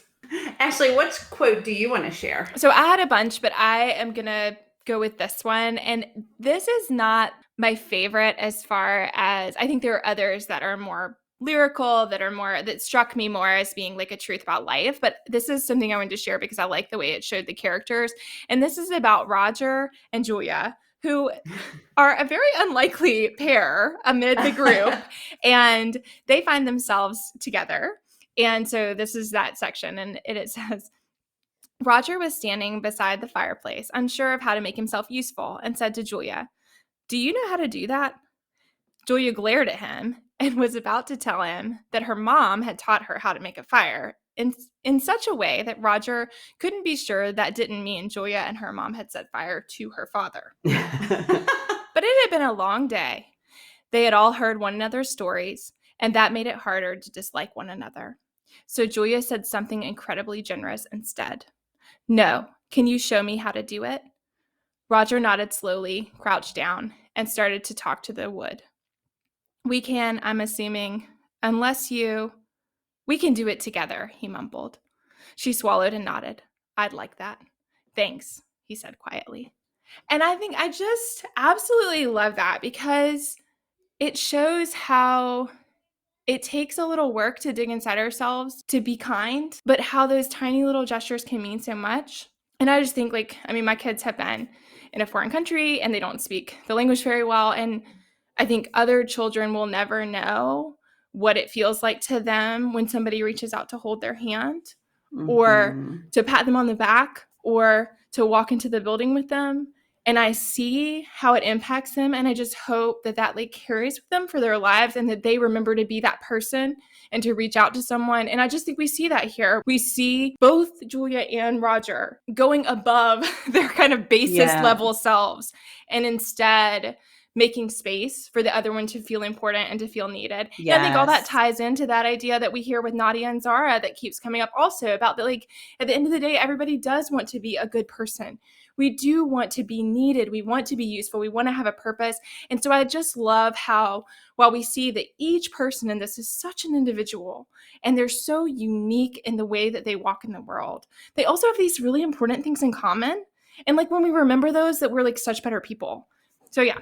Ashley, what quote do you want to share? So I had a bunch, but I am gonna go with this one, and this is not my favorite, as far as I think there are others that are more lyrical, that struck me more as being like a truth about life. But this is something I wanted to share because I like the way it showed the characters. And this is about Roger and Julia, who are a very unlikely pair amid the group, and they find themselves together. And so this is that section, and it says, Roger was standing beside the fireplace, unsure of how to make himself useful, and said to Julia, "Do you know how to do that?" Julia glared at him and was about to tell him that her mom had taught her how to make a fire in such a way that Roger couldn't be sure that didn't mean Julia and her mom had set fire to her father. But it had been a long day. They had all heard one another's stories, and that made it harder to dislike one another. So Julia said something incredibly generous instead. "No, can you show me how to do it?" Roger nodded slowly, crouched down, and started to talk to the wood. "We can, I'm assuming, unless you... We can do it together," he mumbled. She swallowed and nodded. "I'd like that." "Thanks," he said quietly. And I think I just absolutely love that, because it shows how it takes a little work to dig inside ourselves to be kind, but how those tiny little gestures can mean so much. And I just think, like, I mean, my kids have been in a foreign country and they don't speak the language very well. And I think other children will never know what it feels like to them when somebody reaches out to hold their hand, or to pat them on the back, or to walk into the building with them. And I see how it impacts them. And I just hope that that like carries with them for their lives, and that they remember to be that person and to reach out to someone. And I just think we see that here. We see both Julia and Roger going above their kind of basis level selves, and instead making space for the other one to feel important and to feel needed. Yeah, I think all that ties into that idea that we hear with Nadia and Sara that keeps coming up also, about that, like, at the end of the day, everybody does want to be a good person. We do want to be needed. We want to be useful. We want to have a purpose. And so I just love how, while we see that each person in this is such an individual and they're so unique in the way that they walk in the world, they also have these really important things in common. And like when we remember those, that we're like such better people. So yeah.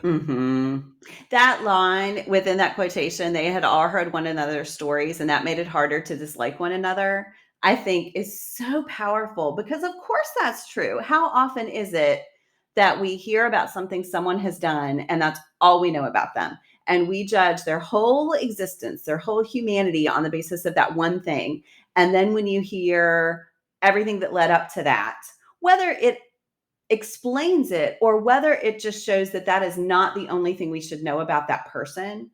That line within that quotation, they had all heard one another's stories, and that made it harder to dislike one another, I think is so powerful, because of course that's true. How often is it that we hear about something someone has done and that's all we know about them? And we judge their whole existence, their whole humanity on the basis of that one thing. And then when you hear everything that led up to that, whether it explains it or whether it just shows that that is not the only thing we should know about that person,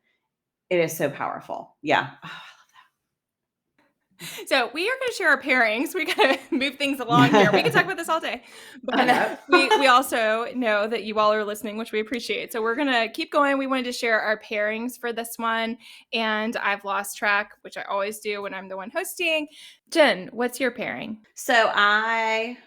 it is so powerful. Yeah. Oh, I love So we are going to share our pairings. We got to move things along here. We can talk about this all day. I But know. we also know that you all are listening, which we appreciate. So we're going to keep going. We wanted to share our pairings for this one. And I've lost track, which I always do when I'm the one hosting. Jen, what's your pairing? So I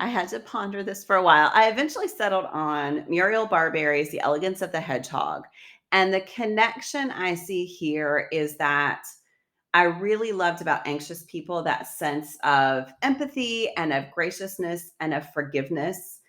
had to ponder this for a while. I eventually settled on Muriel Barbery's The Elegance of the Hedgehog. And the connection I see here is that I really loved about anxious people that sense of empathy and of graciousness and of forgiveness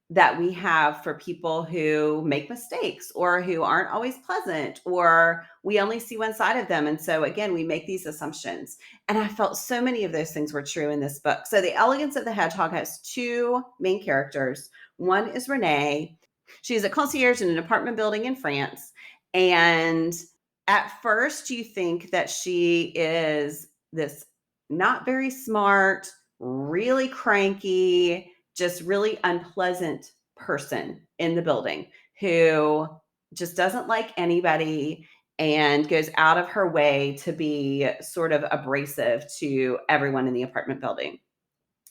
that we have for people who make mistakes or who aren't always pleasant, or we only see one side of them. And so, again, we make these assumptions. And I felt so many of those things were true in this book. So, The Elegance of the Hedgehog has two main characters. One is Renee. She's a concierge in an apartment building in France. And at first, you think that she is this not very smart, really cranky, just really unpleasant person in the building who just doesn't like anybody and goes out of her way to be sort of abrasive to everyone in the apartment building.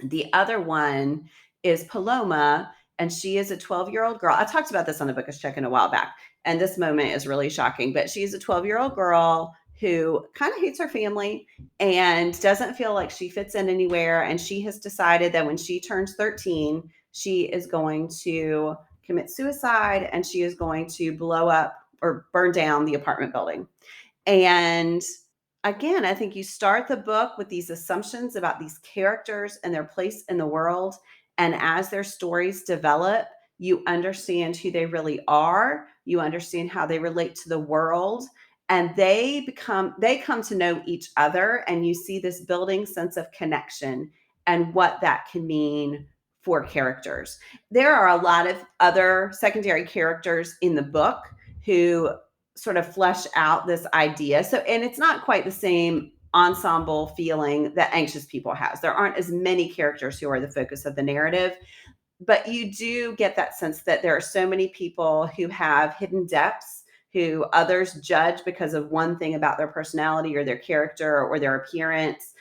The other one is Paloma, and she is a 12-year-old girl. I talked about this on a Bookish Check-in a while back, and this moment is really shocking, but she's a 12-year-old girl who kind of hates her family and doesn't feel like she fits in anywhere. And she has decided that when she turns 13, she is going to commit suicide and she is going to blow up or burn down the apartment building. And again, I think you start the book with these assumptions about these characters and their place in the world. And as their stories develop, you understand who they really are. You understand how they relate to the world. And they come to know each other. And you see this building sense of connection and what that can mean for characters. There are a lot of other secondary characters in the book who sort of flesh out this idea. So, and it's not quite the same ensemble feeling that Anxious People has. There aren't as many characters who are the focus of the narrative, but you do get that sense that there are so many people who have hidden depths who others judge because of one thing about their personality or their character or their appearance,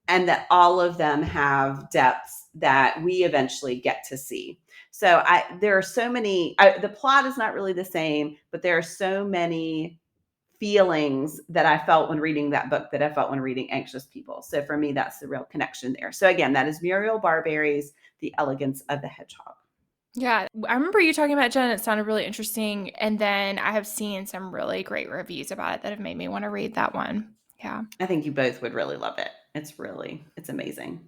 and that all of them have depths that we eventually get to see. So there are so many, the plot is not really the same, but there are so many feelings that I felt when reading that book that I felt when reading Anxious People. So for me, that's the real connection there. So again, that is Muriel Barbery's The Elegance of the Hedgehog. Yeah, I remember you talking about Jen. It sounded really interesting. And then I have seen some really great reviews about it that have made me want to read that one. Yeah. I think you both would really love it. It's amazing.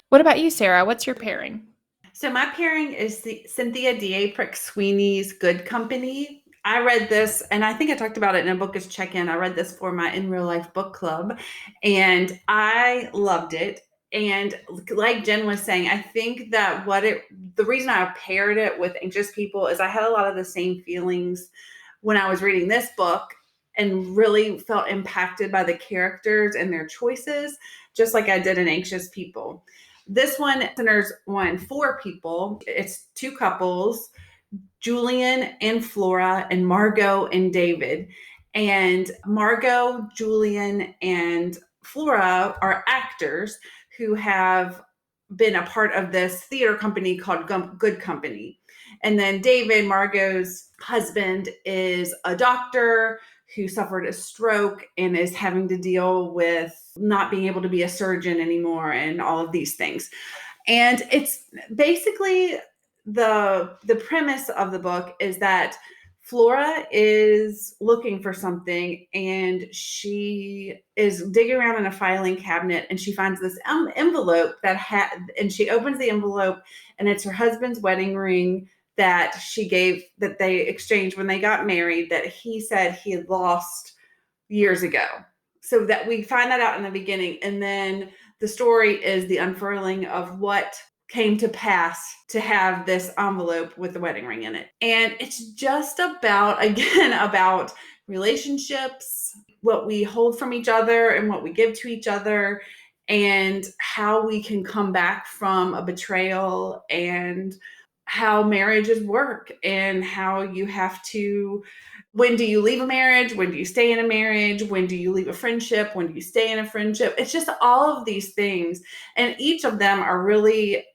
What about you, Sarah? What's your pairing? So my pairing is the Cynthia D.A. Prick Sweeney's Good Company. I read this, and I think I talked about it in a Bookish Check-in. I read this for my In Real Life book club, and I loved it. And like Jen was saying, I think that the reason I paired it with Anxious People is I had a lot of the same feelings when I was reading this book and really felt impacted by the characters and their choices, just like I did in Anxious People. This one centers on 4 people. It's 2 couples, Julian and Flora, and Margot and David. And Margot, Julian, and Flora are actors who have been a part of this theater company called Good Company. And then David, Margot's husband, is a doctor who suffered a stroke and is having to deal with not being able to be a surgeon anymore and all of these things. And it's basically the premise of the book is that Flora is looking for something and she is digging around in a filing cabinet and she finds this envelope and she opens the envelope and it's her husband's wedding ring that they exchanged when they got married, that he said he had lost years ago. So that we find that out in the beginning. And then the story is the unfurling of what came to pass to have this envelope with the wedding ring in it. And it's just about relationships, what we hold from each other and what we give to each other, and how we can come back from a betrayal, and how marriages work, and how you have to when do you leave a marriage? When do you stay in a marriage? When do you leave a friendship? When do you stay in a friendship? It's just all of these things. And each of them are really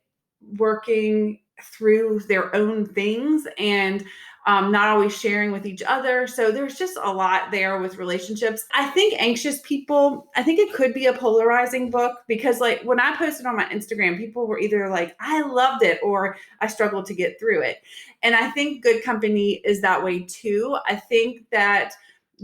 working through their own things and not always sharing with each other. So there's just a lot there with relationships. I think anxious people, I think it could be a polarizing book because like when I posted on my Instagram, people were either like, I loved it or I struggled to get through it. And I think Good Company is that way too. I think that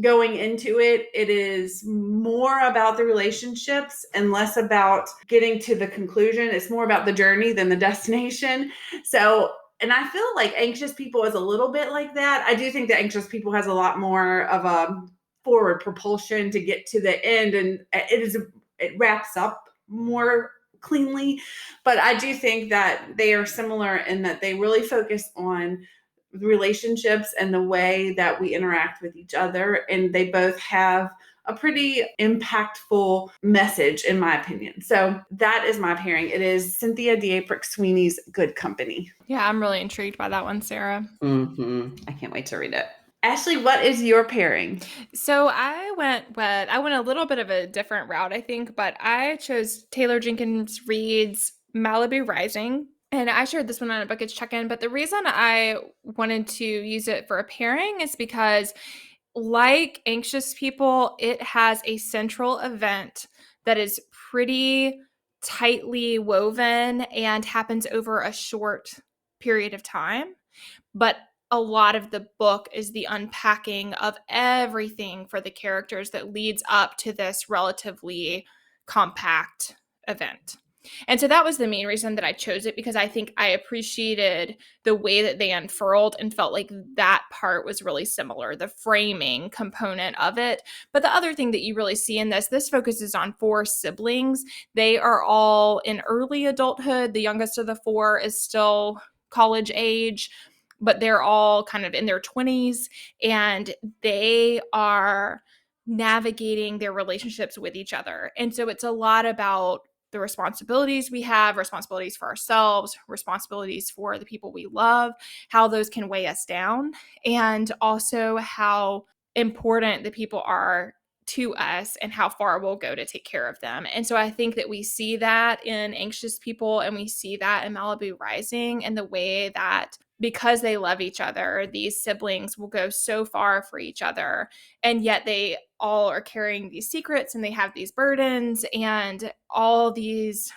going into it, it is more about the relationships and less about getting to the conclusion. It's more about the journey than the destination. So, and I feel like Anxious People is a little bit like that. I do think that Anxious People has a lot more of a forward propulsion to get to the end, and it wraps up more cleanly. But I do think that they are similar in that they really focus on relationships and the way that we interact with each other. And they both have a pretty impactful message, in my opinion. So that is my pairing. It is Cynthia D'Aprix Sweeney's Good Company. Yeah, I'm really intrigued by that one, Sarah. I can't wait to read it. Ashley, what is your pairing? So I went a little bit of a different route, I think, but I chose Taylor Jenkins Reid's Malibu Rising. And I shared this one on a Bookish check-in, but the reason I wanted to use it for a pairing is because, like Anxious People, it has a central event that is pretty tightly woven and happens over a short period of time. But a lot of the book is the unpacking of everything for the characters that leads up to this relatively compact event. And so that was the main reason that I chose it, because I think I appreciated the way that they unfurled and felt like that part was really similar, the framing component of it. But the other thing that you really see in this focuses on 4 siblings. They are all in early adulthood. The youngest of the 4 is still college age, but they're all kind of in their 20s, and they are navigating their relationships with each other. And so it's a lot about the responsibilities we have, responsibilities for ourselves, responsibilities for the people we love, how those can weigh us down, and also how important the people are to us and how far we'll go to take care of them. And so I think that we see that in Anxious People, and we see that in Malibu Rising, and the way that because they love each other, these siblings will go so far for each other, and yet they all are carrying these secrets and they have these burdens and all these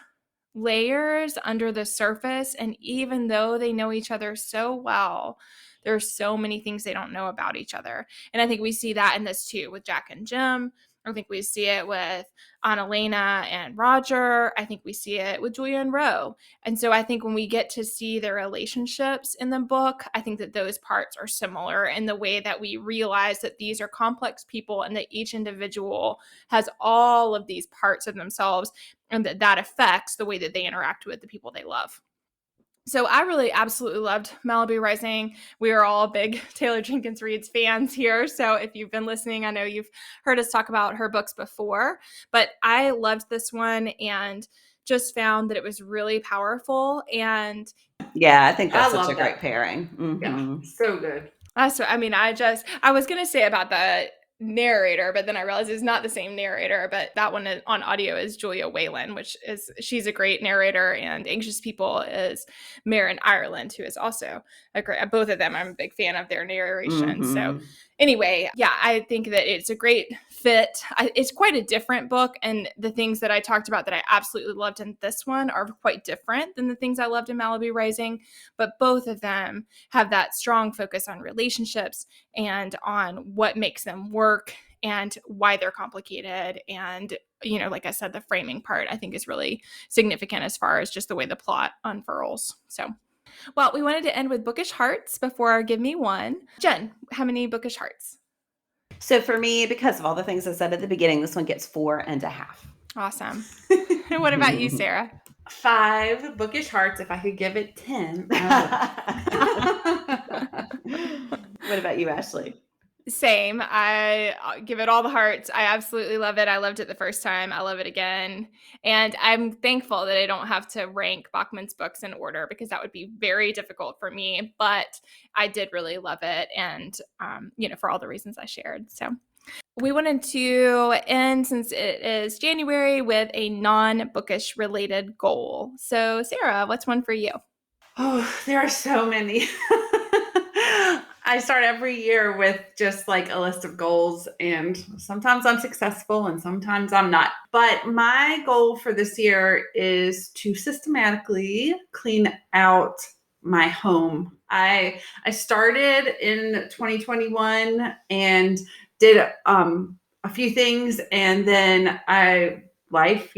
layers under the surface. And even though they know each other so well, there's so many things they don't know about each other. And I think we see that in this too with Jack and Jim. I think we see it with Annalena and Roger. I think we see it with Julia and Ro. And so I think when we get to see their relationships in the book, I think that those parts are similar in the way that we realize that these are complex people and that each individual has all of these parts of themselves, and that affects the way that they interact with the people they love. So I really absolutely loved Malibu Rising. We are all big Taylor Jenkins Reid's fans here. So if you've been listening, I know you've heard us talk about her books before, but I loved this one and just found that it was really powerful. And yeah, I think that's such a that. great pairing. Yeah, so good. So, I mean, I was going to say about the narrator, but then I realized it's not the same narrator, but that one on audio is Julia Whalen, she's a great narrator, and Anxious People is Maren Ireland, who is also a great, both of them, I'm a big fan of their narration. So anyway, yeah, I think that it's a great fit. It's quite a different book, and the things that I talked about that I absolutely loved in this one are quite different than the things I loved in Malibu Rising, but both of them have that strong focus on relationships and on what makes them work and why they're complicated. And, like I said, the framing part I think is really significant as far as just the way the plot unfurls. So, well, we wanted to end with Bookish Hearts before Give Me One. Jen, how many Bookish Hearts? So for me, because of all the things I said at the beginning, this one gets 4.5. Awesome. And what about you, Sarah? 5 Bookish Hearts. If I could give it 10. What about you, Ashley? Same. I give it all the hearts. I absolutely love it. I loved it the first time. I love it again. And I'm thankful that I don't have to rank Backman's books in order because that would be very difficult for me. But I did really love it. And, for all the reasons I shared. So we wanted to end, since it is January, with a non-bookish related goal. So Sara, what's one for you? Oh, there are so many. I start every year with just like a list of goals, and sometimes I'm successful and sometimes I'm not. But my goal for this year is to systematically clean out my home. I started in 2021 and did a few things, and then life,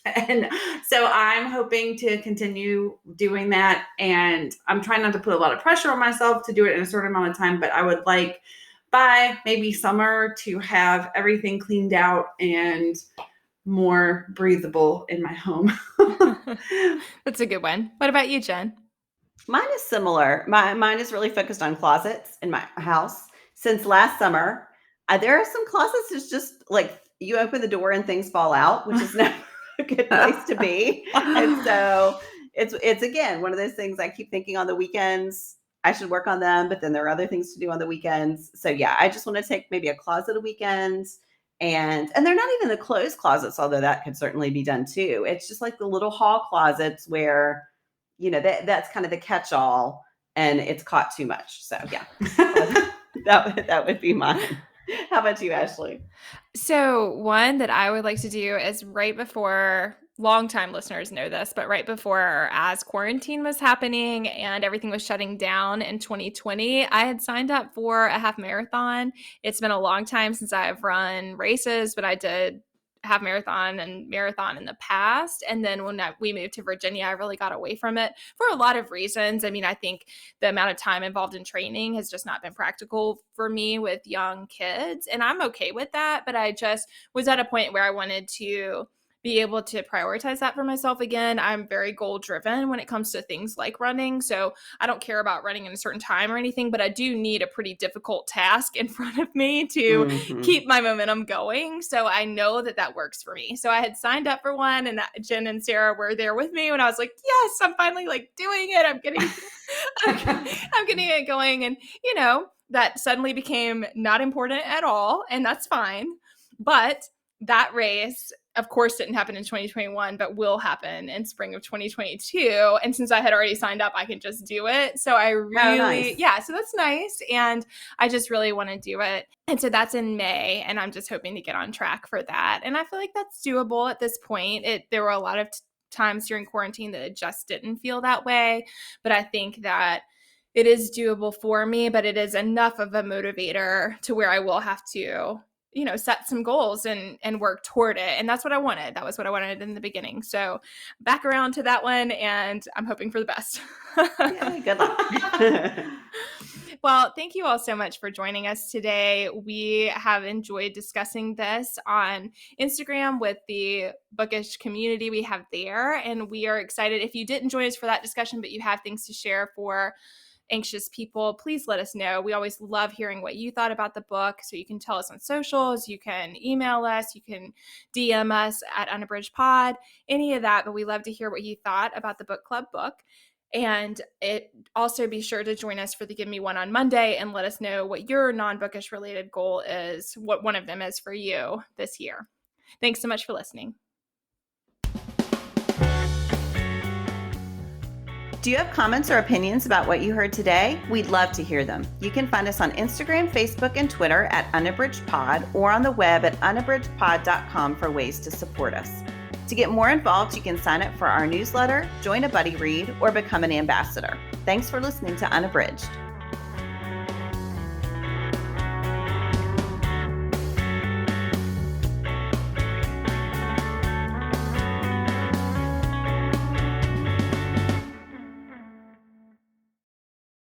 and so I'm hoping to continue doing that. And I'm trying not to put a lot of pressure on myself to do it in a certain amount of time, but I would like by maybe summer to have everything cleaned out and more breathable in my home. That's a good one. What about you, Jen? Mine is similar. Mine is really focused on closets in my house. Since last summer, there are some closets that's just like you open the door and things fall out, which is never a good place to be. And so it's again one of those things I keep thinking on the weekends I should work on them, but then there are other things to do on the weekends. So yeah, I just want to take maybe a closet a weekend. And they're not even the closed closets, although that could certainly be done too. It's just like the little hall closets where that's kind of the catch-all and it's caught too much. So yeah, that would be mine. How about you, Ashley? So one that I would like to do is right before, longtime listeners know this, but right before, as quarantine was happening and everything was shutting down in 2020, I had signed up for a half marathon. It's been a long time since I've run races, but I did half marathon and marathon in the past. And then when we moved to Virginia, I really got away from it for a lot of reasons. I mean, I think the amount of time involved in training has just not been practical for me with young kids. And I'm okay with that. But I just was at a point where I wanted to be able to prioritize that for myself again. I'm very goal driven when it comes to things like running. So I don't care about running in a certain time or anything, but I do need a pretty difficult task in front of me to keep my momentum going. So I know that works for me. So I had signed up for one, and Jen and Sara were there with me when I was like, yes, I'm finally like doing it. I'm getting it going. And that suddenly became not important at all. And that's fine. But that race, of course, didn't happen in 2021, but will happen in spring of 2022. And since I had already signed up, I can just do it. So I really, so that's nice. And I just really want to do it. And so that's in May, and I'm just hoping to get on track for that. And I feel like that's doable at this point. There were a lot of times during quarantine that it just didn't feel that way. But I think that it is doable for me, but it is enough of a motivator to where I will have to set some goals and work toward it. And that's what I wanted. That was what I wanted in the beginning. So back around to that one, and I'm hoping for the best. Yeah, good luck. Well, thank you all so much for joining us today. We have enjoyed discussing this on Instagram with the bookish community we have there. And we are excited. If you didn't join us for that discussion, but you have things to share for anxious people, please let us know. We always love hearing what you thought about the book. So you can tell us on socials, you can email us, you can DM us at Unabridged Pod, any of that. But we love to hear what you thought about the book club book. And also be sure to join us for the Give Me One on Monday and let us know what your non-bookish related goal is, what one of them is for you this year. Thanks so much for listening. Do you have comments or opinions about what you heard today? We'd love to hear them. You can find us on Instagram, Facebook, and Twitter at Unabridged Pod, or on the web at unabridgedpod.com for ways to support us. To get more involved, you can sign up for our newsletter, join a buddy read, or become an ambassador. Thanks for listening to Unabridged.